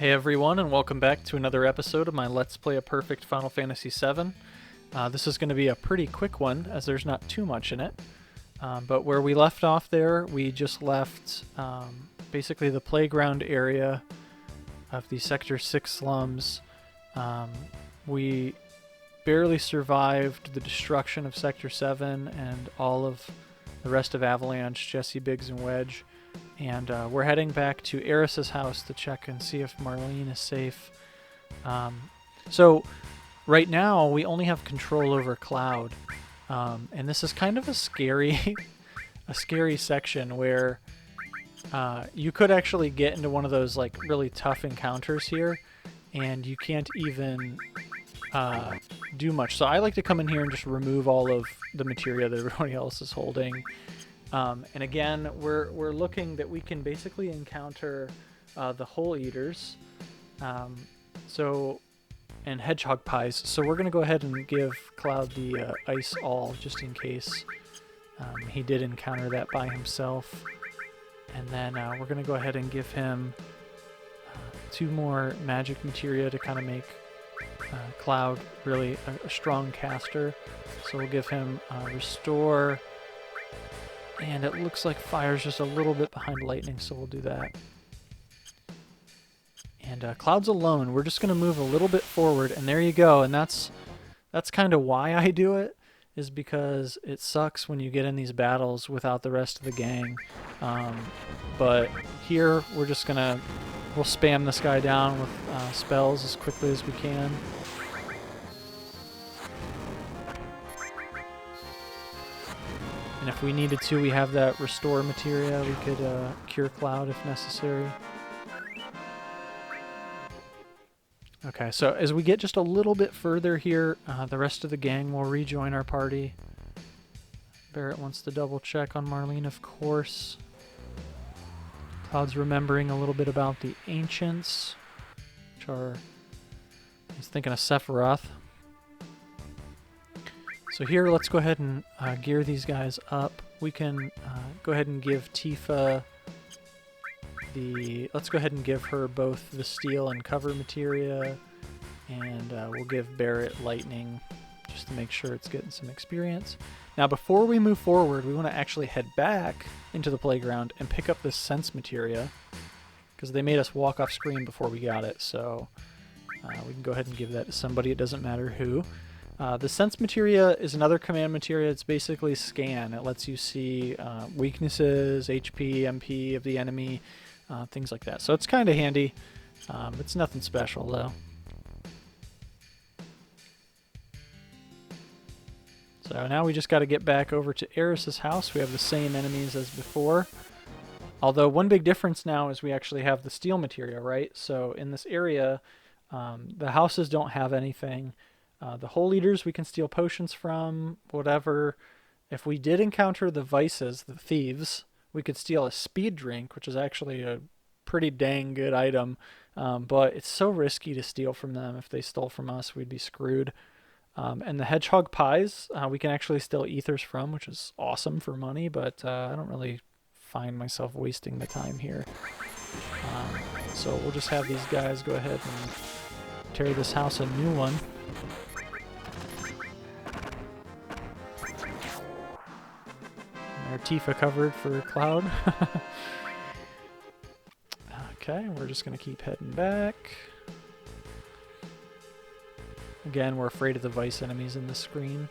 Hey everyone, and welcome back to another episode of my Let's Play a Perfect Final Fantasy VII. This is going to be a pretty quick one, as there's not too much in it. But where we left off there, we just left basically the playground area of the Sector 6 slums. We barely survived the destruction of Sector 7 and all of the rest of Avalanche, Jesse, Biggs, and Wedge. And we're heading back to Eris's house to check and see if Marlene is safe. So right now we only have control over Cloud, and this is kind of a scary, a scary section where you could actually get into one of those like really tough encounters here, and you can't even do much. So I like to come in here and just remove all of the materia that everybody else is holding. And again, we're looking that we can basically encounter the Hole Eaters, and Hedgehog Pies. So we're going to go ahead and give Cloud the Ice All, just in case he did encounter that by himself. And then we're going to go ahead and give him 2 more magic materia to kind of make Cloud really a strong caster. So we'll give him Restore. And it looks like Fire's just a little bit behind Lightning, so we'll do that. And Cloud's alone. We're just going to move a little bit forward, and there you go. And that's kind of why I do it, is because it sucks when you get in these battles without the rest of the gang. But here, we're just going to... We'll spam this guy down with spells as quickly as we can. And if we needed to, we have that Restore materia. We could cure Cloud if necessary. Okay, so as we get just a little bit further here, the rest of the gang will rejoin our party. Barrett wants to double check on Marlene, of course. Cloud's remembering a little bit about the Ancients, which are... He's thinking of Sephiroth. So here, let's go ahead and gear these guys up. We can go ahead and give Tifa the... Let's go ahead and give her both the steel and cover materia, and we'll give Barrett lightning just to make sure it's getting some experience. Now, before we move forward, we want to actually head back into the playground and pick up this sense materia, because they made us walk off screen before we got it, so we can go ahead and give that to somebody. It doesn't matter who. The Sense Materia is another command materia. It's basically scan. It lets you see weaknesses, HP, MP of the enemy, things like that. So it's kind of handy. It's nothing special, though. So now we just got to get back over to Eris's house. We have the same enemies as before. Although one big difference now is we actually have the steel materia, right? So in this area, the houses don't have anything. The Hole Eaters we can steal potions from, whatever. If we did encounter the Vices, the thieves, we could steal a speed drink, which is actually a pretty dang good item. But it's so risky to steal from them. If they stole from us, we'd be screwed. And the Hedgehog Pies, we can actually steal ethers from, which is awesome for money, but I don't really find myself wasting the time here. So we'll just have these guys go ahead and tear this house a new one. Our Tifa covered for Cloud. Okay, we're just going to keep heading back. Again, we're afraid of the Vice enemies in the screen.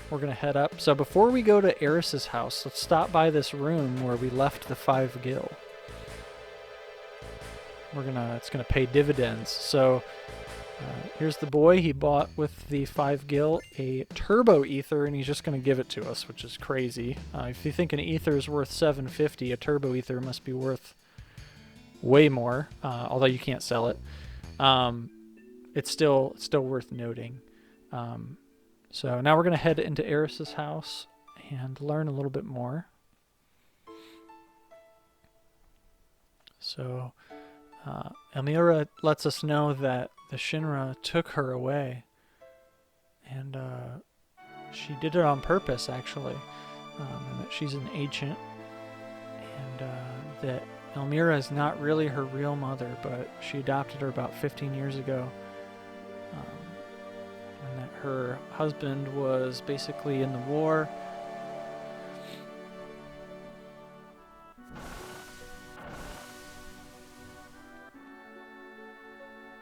We're going to head up. So before we go to Eris's house, let's stop by this room where we left the 5 gil. It's going to pay dividends. So here's the boy. He bought with the 5 gil a turbo ether, and he's just going to give it to us, which is crazy. If you think an ether is worth 750, a turbo ether must be worth way more, although you can't sell it. It's still worth noting. So now we're going to head into Eris's house and learn a little bit more. So Elmira lets us know that the Shinra took her away, and she did it on purpose, actually, and that she's an ancient, and that Elmira is not really her real mother, but she adopted her about 15 years ago. And that her husband was basically in the war.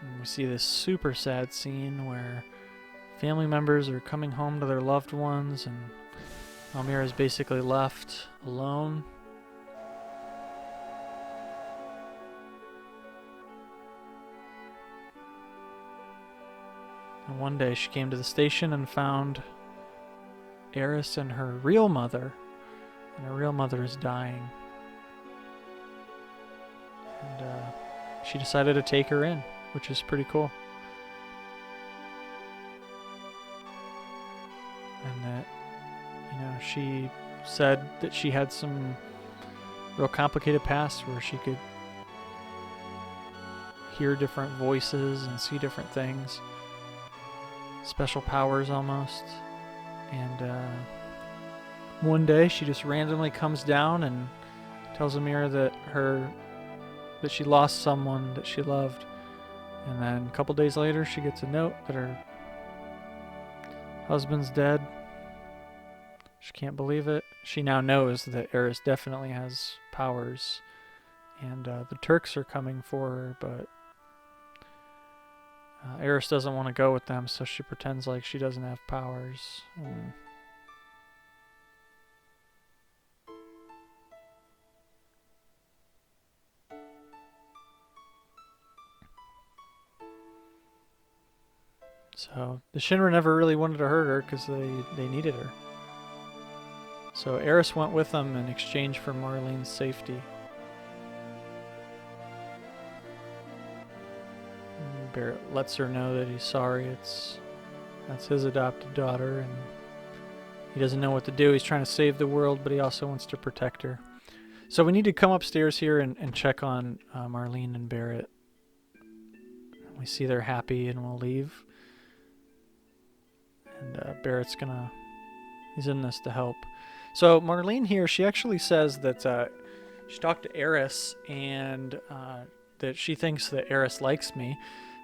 And we see this super sad scene where family members are coming home to their loved ones, and Elmira is basically left alone. And one day she came to the station and found Eris and her real mother, and her real mother is dying. And she decided to take her in, which is pretty cool. And that, she said that she had some real complicated past where she could hear different voices and see different things. Special powers almost. And one day she just randomly comes down and tells Amira that she lost someone that she loved. And then a couple days later she gets a note that her husband's dead. She can't believe it. She now knows that Eris definitely has powers, and the Turks are coming for her, but Eris doesn't want to go with them, so she pretends like she doesn't have powers. So the Shinra never really wanted to hurt her because they needed her. So Eris went with them in exchange for Marlene's safety. And Barrett lets her know that he's sorry. That's his adopted daughter, and he doesn't know what to do. He's trying to save the world, but he also wants to protect her. So we need to come upstairs here and check on Marlene and Barrett. We see they're happy, and we'll leave. And Barrett's he's in this to help. So Marlene here, she actually says that she talked to Eris and that she thinks that Eris likes me.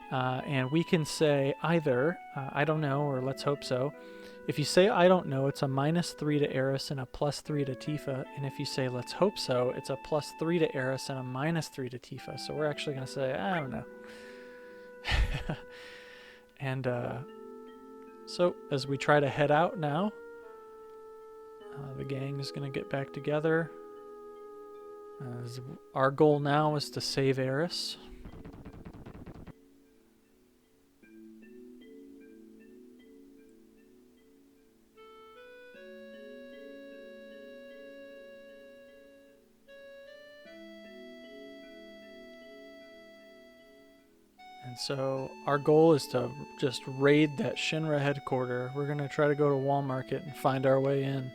And we can say either, I don't know, or let's hope so. If you say I don't know, it's a -3 to Eris and a +3 to Tifa. And if you say let's hope so, it's a +3 to Eris and a -3 to Tifa. So we're actually going to say, I don't know. And so as we try to head out now, the gang is going to get back together. Our goal now is to save Eris. And so our goal is to just raid that Shinra headquarters. We're going to try to go to Wall Market and find our way in.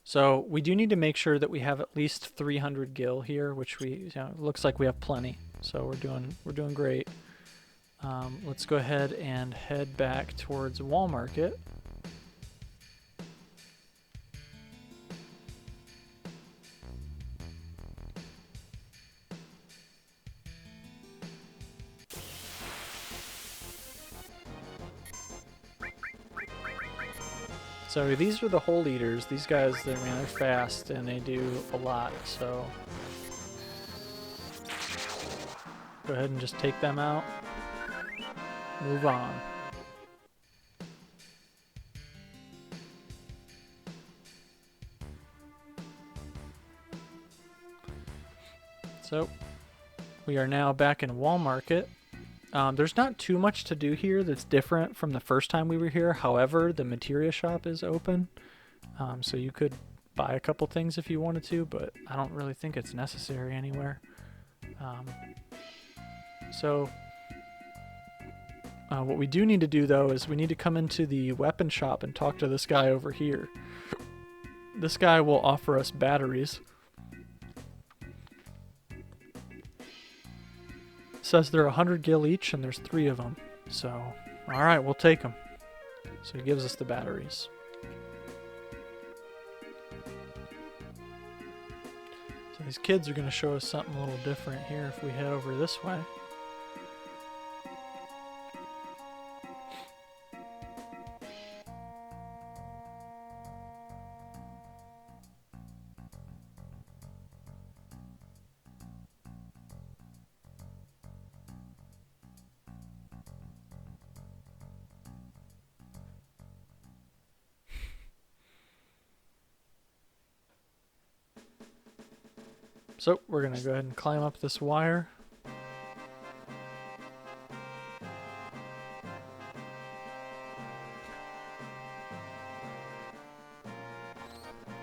So we do need to make sure that we have at least 300 gil here, which looks like we have plenty. So we're doing great. Let's go ahead and head back towards Wall Market. So these are the Hole Eaters. These guys, they're fast and they do a lot, so go ahead and just take them out. Move on. So we are now back in Wall Market. There's not too much to do here that's different from the first time we were here. However, the materia shop is open, so you could buy a couple things if you wanted to, but I don't really think it's necessary anywhere. What we do need to do, though, is we need to come into the weapon shop and talk to this guy over here. This guy will offer us batteries. Says they're 100 gil each, and there's 3 of them. So, all right, we'll take them. So he gives us the batteries. So these kids are going to show us something a little different here if we head over this way. So we're going to go ahead and climb up this wire.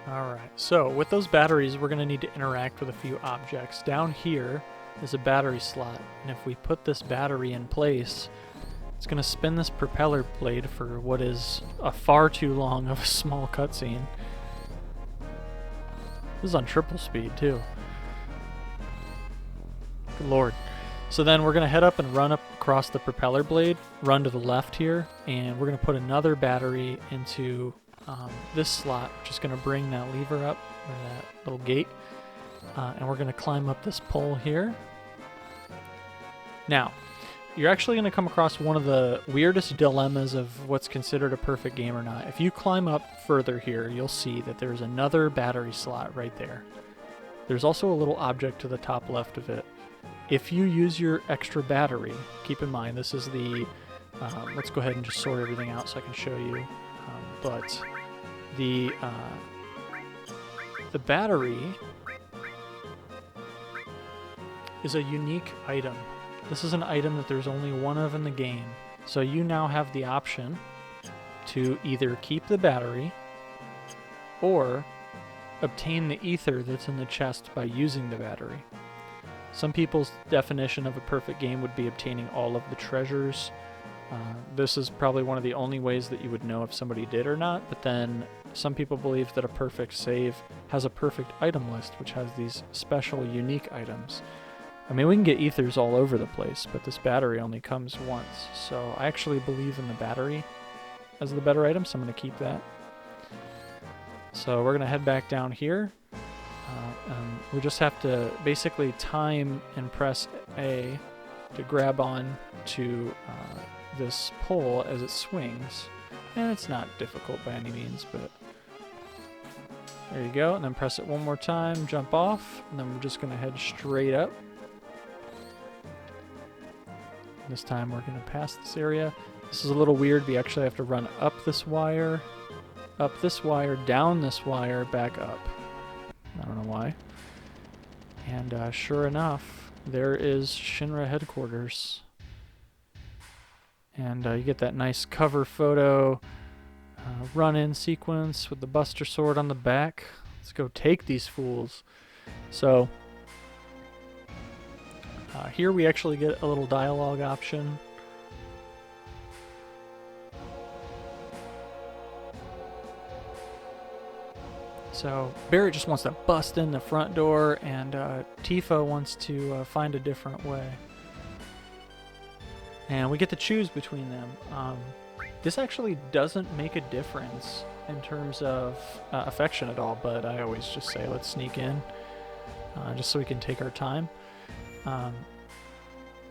Alright, so with those batteries we're going to need to interact with a few objects. Down here is a battery slot, and if we put this battery in place, it's going to spin this propeller blade for what is a far too long of a small cutscene. This is on triple speed too. Good lord. So then we're going to head up and run up across the propeller blade, run to the left here, and we're going to put another battery into this slot, which is going to bring that lever up, or that little gate, and we're going to climb up this pole here. Now, you're actually going to come across one of the weirdest dilemmas of what's considered a perfect game or not. If you climb up further here, you'll see that there's another battery slot right there. There's also a little object to the top left of it. If you use your extra battery, keep in mind this is the, let's go ahead and just sort everything out so I can show you, but the battery is a unique item. This is an item that there's only one of in the game, so you now have the option to either keep the battery or obtain the ether that's in the chest by using the battery. Some people's definition of a perfect game would be obtaining all of the treasures. This is probably one of the only ways that you would know if somebody did or not, but then some people believe that a perfect save has a perfect item list, which has these special, unique items. I mean, we can get ethers all over the place, but this battery only comes once, so I actually believe in the battery as the better item, so I'm going to keep that. So we're going to head back down here. We just have to basically time and press A to grab on to this pole as it swings. And it's not difficult by any means, but there you go. And then press it one more time, jump off, and then we're just going to head straight up. This time we're going to pass this area. This is a little weird. We actually have to run up this wire, down this wire, back up. I don't know why. And sure enough, there is Shinra headquarters. And you get that nice cover photo run-in sequence with the Buster Sword on the back. Let's go take these fools. So here we actually get a little dialogue option. So Barrett just wants to bust in the front door, and Tifa wants to find a different way. And we get to choose between them. This actually doesn't make a difference in terms of affection at all, but I always just say let's sneak in, just so we can take our time.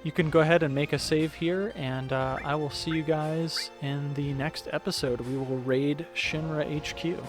You can go ahead and make a save here, and I will see you guys in the next episode. We will raid Shinra HQ.